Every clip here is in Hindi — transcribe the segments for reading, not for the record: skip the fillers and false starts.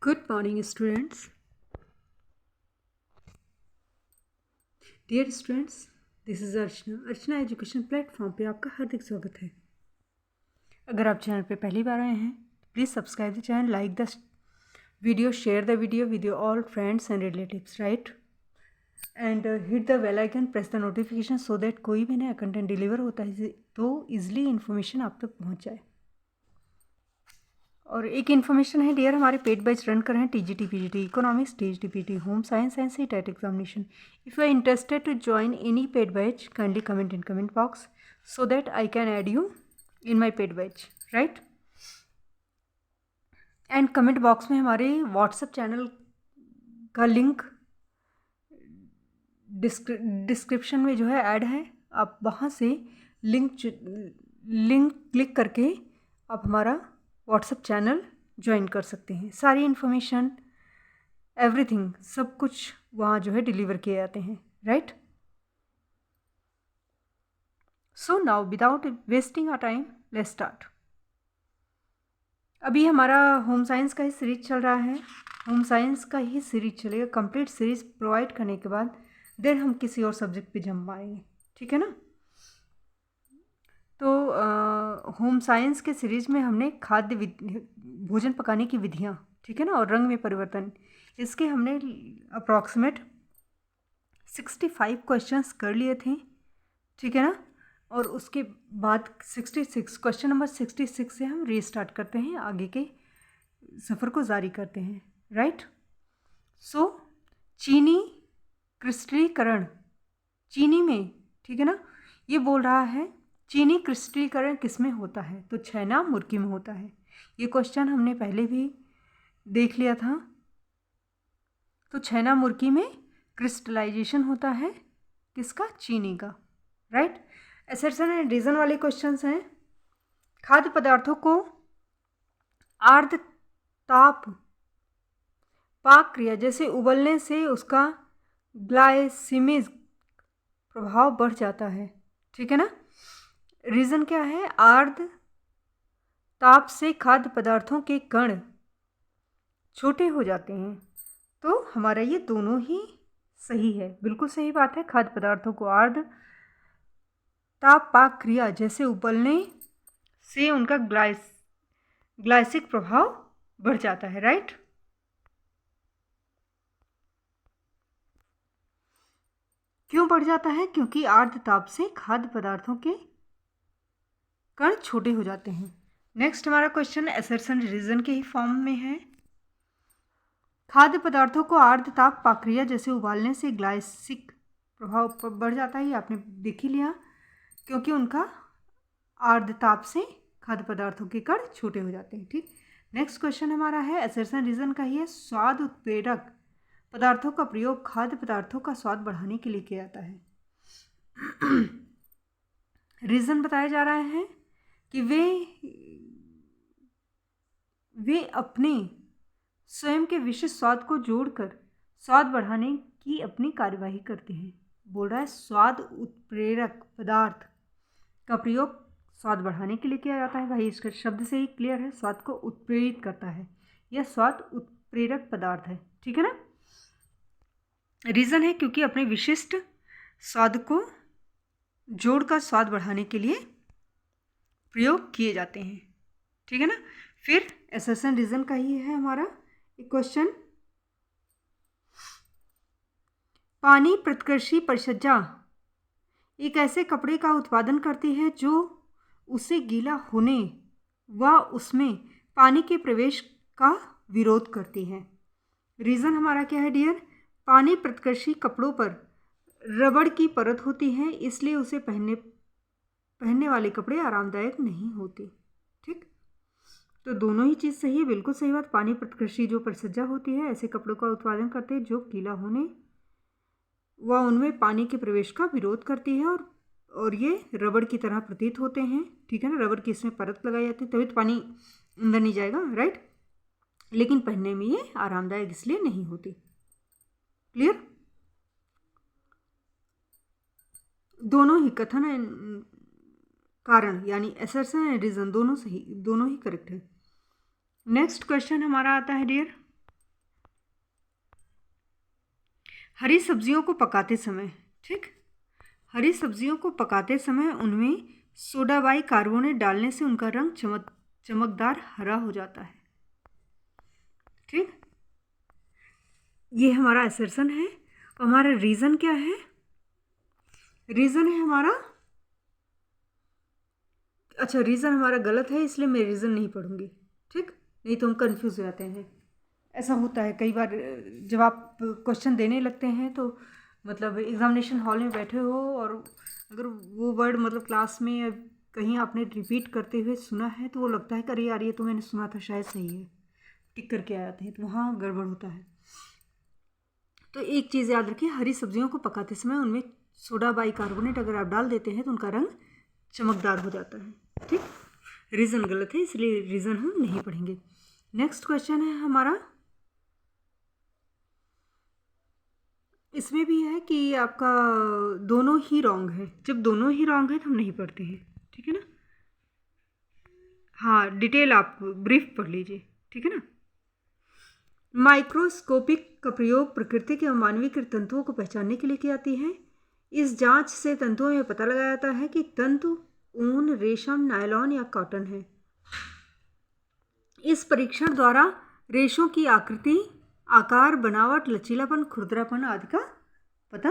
Good morning, students. Dear students, this is Archana. Archana education platform पे आपका हार्दिक स्वागत है। अगर आप चैनल पे पहली बार आए हैं तो please subscribe the channel, like the video, share the video with your all friends and relatives, right? And hit the bell icon, press the notification so that कोई भी नया कंटेंट डिलीवर होता है तो ईजिली इन्फॉर्मेशन आप तक पहुँच जाए। और एक इन्फॉर्मेशन है डियर, हमारे पेड बैच रन कर रहे हैं TGT, PGT, economics, TGT, home science and CTET examination. If you are interested to join any paid batch, kindly comment in comment box so that I can add you in my paid batch, right? And comment box में हमारे व्हाट्सएप चैनल का लिंक डिस्क्रिप्शन में जो है ऐड है। आप वहाँ से लिंक क्लिक करके आप हमारा व्हाट्सएप चैनल ज्वाइन कर सकते हैं। सारी इन्फॉर्मेशन, एवरीथिंग, सब कुछ वहाँ जो है डिलीवर किए जाते हैं, right? So now without wasting our time, let's start. अभी हमारा होम साइंस का ही सीरीज चल रहा है। होम साइंस का ही सीरीज चलेगा। कंप्लीट सीरीज प्रोवाइड करने के बाद देन हम किसी और सब्जेक्ट पे जम पाएंगे, ठीक है ना? तो होम साइंस के सीरीज में हमने खाद्य भोजन पकाने की विधियाँ, ठीक है ना, और रंग में परिवर्तन, इसके हमने अप्रॉक्सीमेट 65 क्वेश्चंस कर लिए थे, ठीक है ना? और उसके बाद 66 क्वेश्चन नंबर 66 से हम रीस्टार्ट करते हैं, आगे के सफ़र को जारी करते हैं, राइट? सो चीनी क्रिस्टलीकरण, चीनी में, ठीक है ना, ये बोल रहा है चीनी क्रिस्टलीकरण किस में होता है? तो छैना मुर्की में होता है। ये क्वेश्चन हमने पहले भी देख लिया था। तो छैना मुर्की में क्रिस्टलाइजेशन होता है किसका? चीनी का, राइट? असर्शन एंड रीजन वाले क्वेश्चंस हैं। खाद्य पदार्थों को आर्द्र ताप पाक क्रिया जैसे उबलने से उसका ग्लाइसेमिक प्रभाव बढ़ जाता है, ठीक है ना? रीज़न क्या है? आर्द्र ताप से खाद्य पदार्थों के कण छोटे हो जाते हैं। तो हमारा ये दोनों ही सही है, बिल्कुल सही बात है। खाद्य पदार्थों को आर्द्र ताप पाक क्रिया जैसे उबलने से उनका ग्लाइसिक प्रभाव बढ़ जाता है, राइट? क्यों बढ़ जाता है? क्योंकि आर्द्र ताप से खाद्य पदार्थों के कण छोटे हो जाते हैं। नेक्स्ट हमारा क्वेश्चन असर्शन रीजन के ही फॉर्म में है। खाद्य पदार्थों को आर्द्र ताप प्रक्रिया जैसे उबालने से ग्लाइसिक प्रभाव बढ़ जाता है, ये आपने देख ही लिया, क्योंकि उनका आर्द्र ताप से खाद्य पदार्थों के कण छोटे हो जाते हैं, ठीक? नेक्स्ट क्वेश्चन हमारा है असर्शन रीजन का ही है। स्वाद उत्प्रेरक पदार्थों का प्रयोग खाद्य पदार्थों का स्वाद बढ़ाने के लिए किया जाता है। रीजन बताया जा रहा है कि वे अपने स्वयं के विशिष्ट स्वाद को जोड़कर स्वाद बढ़ाने की अपनी कार्यवाही करते हैं। बोल रहा है स्वाद उत्प्रेरक पदार्थ का प्रयोग स्वाद बढ़ाने के लिए किया जाता है। भाई इसका शब्द से ही क्लियर है, स्वाद को उत्प्रेरित करता है, यह स्वाद उत्प्रेरक पदार्थ है, ठीक है ना? रीज़न है क्योंकि अपने विशिष्ट स्वाद को जोड़कर स्वाद बढ़ाने के लिए प्रयोग किए जाते हैं, ठीक है ना? फिर असर्शन रीजन का ही है हमारा एक क्वेश्चन। पानी प्रतिकर्षी परिसज्जा एक ऐसे कपड़े का उत्पादन करती है जो उसे गीला होने व उसमें पानी के प्रवेश का विरोध करती है। रीज़न हमारा क्या है डियर? पानी प्रतिकर्षी कपड़ों पर रबड़ की परत होती है, इसलिए उसे पहनने वाले कपड़े आरामदायक नहीं होते, ठीक? तो दोनों ही चीज़ सही है, बिल्कुल सही बात। पानी प्रतिकर्षी जो परिसज्जा होती है ऐसे कपड़ों का उत्पादन करते हैं जो गीला होने व उनमें पानी के प्रवेश का विरोध करती है, और ये रबड़ की तरह प्रतीत होते हैं, ठीक है ना? रबड़ की इसमें परत लगाई जाती है, तभी तो पानी अंदर नहीं जाएगा, राइट? लेकिन पहनने में ये आरामदायक इसलिए नहीं होती। क्लियर? दोनों ही कथन कारण यानी असर्शन एंड रीजन दोनों सही, दोनों ही करेक्ट है। नेक्स्ट क्वेश्चन हमारा आता है डियर, हरी सब्जियों को पकाते समय, ठीक, हरी सब्जियों को पकाते समय उनमें सोडा बाइकार्बोनेट डालने से उनका रंग चमकदार हरा हो जाता है। ठीक, ये हमारा असर्शन है। और हमारा रीज़न क्या है? रीज़न है हमारा, अच्छा रीज़न हमारा गलत है, इसलिए मैं रीज़न नहीं पढ़ूंगी। ठीक, नहीं तो हम कंफ्यूज हो जाते हैं। ऐसा होता है कई बार जब आप क्वेश्चन देने लगते हैं तो मतलब एग्जामिनेशन हॉल में बैठे हो और अगर वो वर्ड मतलब क्लास में या कहीं आपने रिपीट करते हुए सुना है तो वो लगता है कि अरे यार ये तो मैंने सुना था, शायद सही है, टिक करके आ जाते हैं, तो वहाँ गड़बड़ होता है। तो एक चीज़ याद रखिए, हरी सब्जियों को पकाते समय उनमें सोडा बाइकार्बोनेट अगर आप डाल देते हैं तो उनका रंग चमकदार हो जाता है। ठीक, रीज़न गलत है, इसलिए रीज़न हम नहीं पढ़ेंगे। नेक्स्ट क्वेश्चन है हमारा, इसमें भी है कि आपका दोनों ही रॉन्ग है। जब दोनों ही रॉन्ग है तो हम नहीं पढ़ते हैं, ठीक है ना। हाँ, डिटेल आप ब्रीफ पढ़ लीजिए, ठीक है ना। माइक्रोस्कोपिक का प्रयोग प्रकृति के मानवीकृत तंतुओं को पहचानने के लिए की जाती है। इस जांच से तंतुओं में पता लगाया जाता है कि तंतु ऊन, रेशम, नायलॉन या कॉटन है। इस परीक्षण द्वारा रेशों की आकृति, आकार, बनावट, लचीलापन, खुरदरापन आदि का पता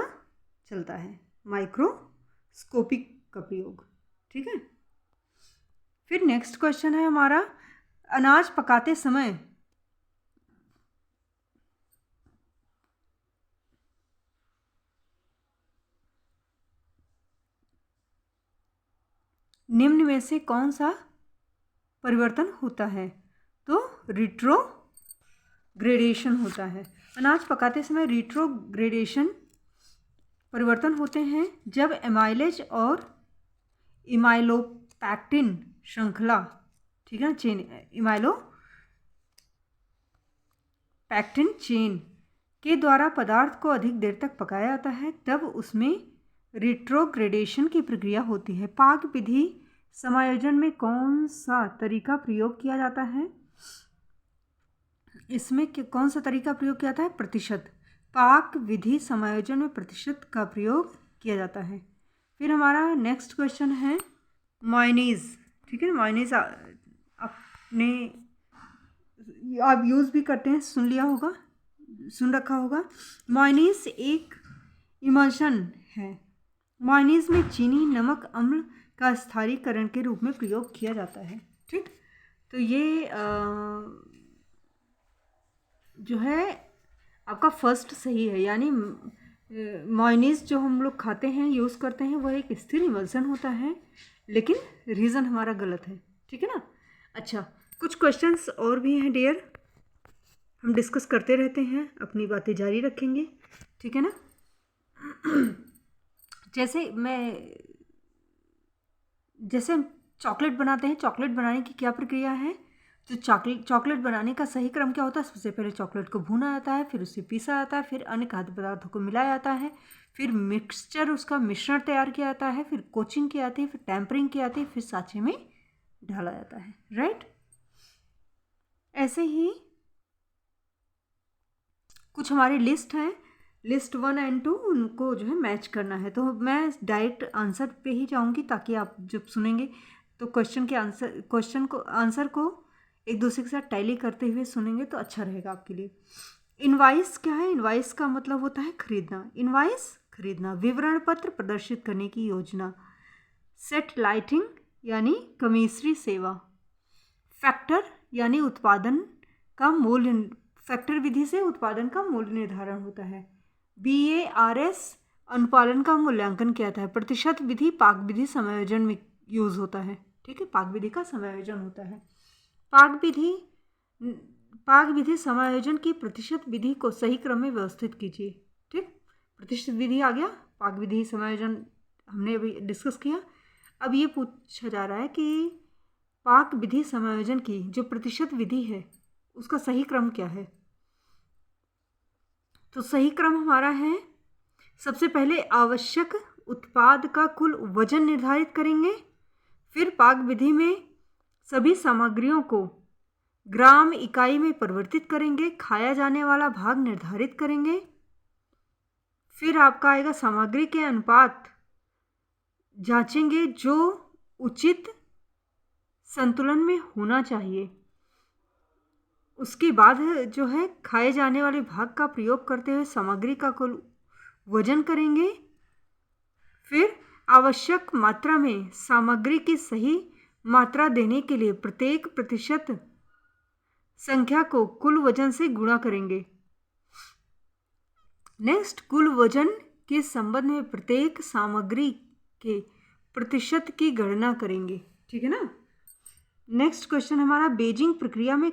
चलता है। माइक्रोस्कोपिक का प्रयोग, ठीक है। फिर नेक्स्ट क्वेश्चन है हमारा, अनाज पकाते समय निम्न में से कौन सा परिवर्तन होता है? तो रिट्रोग्रेडेशन होता है। अनाज पकाते समय रिट्रोग्रेडेशन परिवर्तन होते हैं जब एमाइलेज और इमाइलोपैक्टिन श्रृंखला, ठीक है, चेन, इमाइलोपैक्टिन चेन के द्वारा पदार्थ को अधिक देर तक पकाया जाता है, तब उसमें रिट्रोग्रेडेशन की प्रक्रिया होती है। पाक विधि समायोजन में कौन सा तरीका प्रयोग किया जाता है? इसमें कौन सा तरीका प्रयोग किया जाता है? प्रतिशत। पाक विधि समायोजन में प्रतिशत का प्रयोग किया जाता है। फिर हमारा नेक्स्ट क्वेश्चन है मायोनीज, ठीक है ना। मायोनीज आपने आप यूज़ भी करते हैं, सुन लिया होगा, सुन रखा होगा। मायोनीज एक इमल्शन है। मायोनीज में चीनी, नमक, अम्ल का स्थानीयकरण के रूप में प्रयोग किया जाता है। ठीक, तो ये जो है आपका फर्स्ट सही है, यानी मायोनीज जो हम लोग खाते हैं, यूज़ करते हैं, वह एक स्थिर इमल्सन होता है, लेकिन रीज़न हमारा गलत है, ठीक है ना। अच्छा, कुछ क्वेश्चंस और भी हैं डियर, हम डिस्कस करते रहते हैं, अपनी बातें जारी रखेंगे, ठीक है ना। जैसे हम चॉकलेट बनाते हैं, चॉकलेट बनाने की क्या प्रक्रिया है? तो चॉकलेट बनाने का सही क्रम क्या होता है? सबसे पहले चॉकलेट को भूना जाता है, फिर उसे पीसा जाता है, फिर अन्य खाद्य पदार्थों को मिलाया जाता है, फिर मिक्सचर, उसका मिश्रण तैयार किया जाता है, फिर कोचिंग की जाती है, फिर टेम्परिंग की जाती है, फिर साँचे में ढाला जाता है, राइट। ऐसे ही कुछ हमारी लिस्ट है, लिस्ट 1 और 2, उनको जो है मैच करना है। तो मैं डायरेक्ट आंसर पे ही जाऊंगी ताकि आप जब सुनेंगे तो क्वेश्चन को आंसर को एक दूसरे के साथ टैली करते हुए सुनेंगे तो अच्छा रहेगा आपके लिए। इनवाइस क्या है? इनवाइस का मतलब होता है खरीदना। इनवाइस खरीदना, विवरण पत्र प्रदर्शित करने की योजना, सेटलाइटिंग यानी कमीसरी सेवा, फैक्टर यानी उत्पादन का मूल्य, फैक्टर विधि से उत्पादन का मूल्य निर्धारण होता है। BARS अनुपालन का मूल्यांकन किया जाता है। प्रतिशत विधि पाक विधि समायोजन में यूज़ होता है, ठीक है, पाक विधि का समायोजन होता है। पाक विधि समायोजन की प्रतिशत विधि को सही क्रम में व्यवस्थित कीजिए। ठीक, प्रतिशत विधि आ गया, पाक विधि समायोजन हमने अभी डिस्कस किया। अब ये पूछा जा रहा है कि पाक विधि समायोजन की जो प्रतिशत विधि है उसका सही क्रम क्या है? तो सही क्रम हमारा है, सबसे पहले आवश्यक उत्पाद का कुल वजन निर्धारित करेंगे, फिर पाक विधि में सभी सामग्रियों को ग्राम इकाई में परिवर्तित करेंगे, खाया जाने वाला भाग निर्धारित करेंगे, फिर आपका आएगा सामग्री के अनुपात जांचेंगे जो उचित संतुलन में होना चाहिए। उसके बाद जो है खाए जाने वाले भाग का प्रयोग करते हुए सामग्री का कुल वजन करेंगे। फिर आवश्यक मात्रा में सामग्री की सही मात्रा देने के लिए प्रत्येक प्रतिशत संख्या को कुल वजन से गुणा करेंगे। नेक्स्ट, कुल वजन के संबंध में प्रत्येक सामग्री के प्रतिशत की गणना करेंगे। ठीक है ना। नेक्स्ट क्वेश्चन हमारा, बेजिंग प्रक्रिया में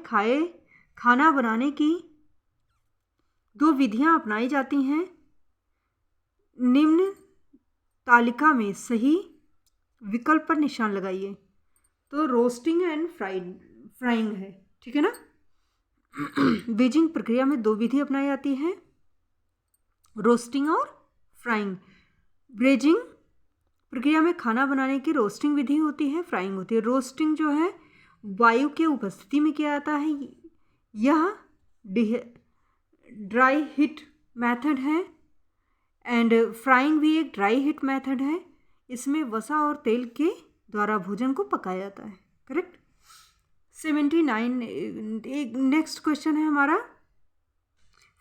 खाना बनाने की 2 विधियां अपनाई जाती हैं। निम्न तालिका में सही विकल्प पर निशान लगाइए। तो रोस्टिंग एंड फ्राइंग है। ठीक है ना। बेजिंग प्रक्रिया में 2 विधि अपनाई जाती है, रोस्टिंग और फ्राइंग। बेजिंग प्रक्रिया में खाना बनाने की रोस्टिंग विधि होती है, फ्राइंग होती है। रोस्टिंग जो है वायु के उपस्थिति में किया जाता है। यह ड्राई हीट मेथड है एंड फ्राइंग भी एक ड्राई हीट मेथड है। इसमें वसा और तेल के द्वारा भोजन को पकाया जाता है। करेक्ट। 79 एक नेक्स्ट क्वेश्चन है हमारा,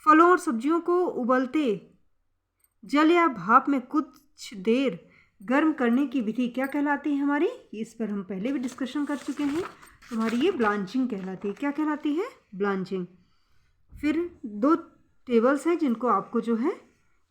फलों और सब्जियों को उबलते जल या भाप में कुछ देर गर्म करने की विधि क्या कहलाती है हमारी? इस पर हम पहले भी डिस्कशन कर चुके हैं। हमारी ये ब्लांचिंग कहलाती है। क्या कहलाती है? ब्लांचिंग। फिर 2 टेबल्स हैं जिनको आपको जो है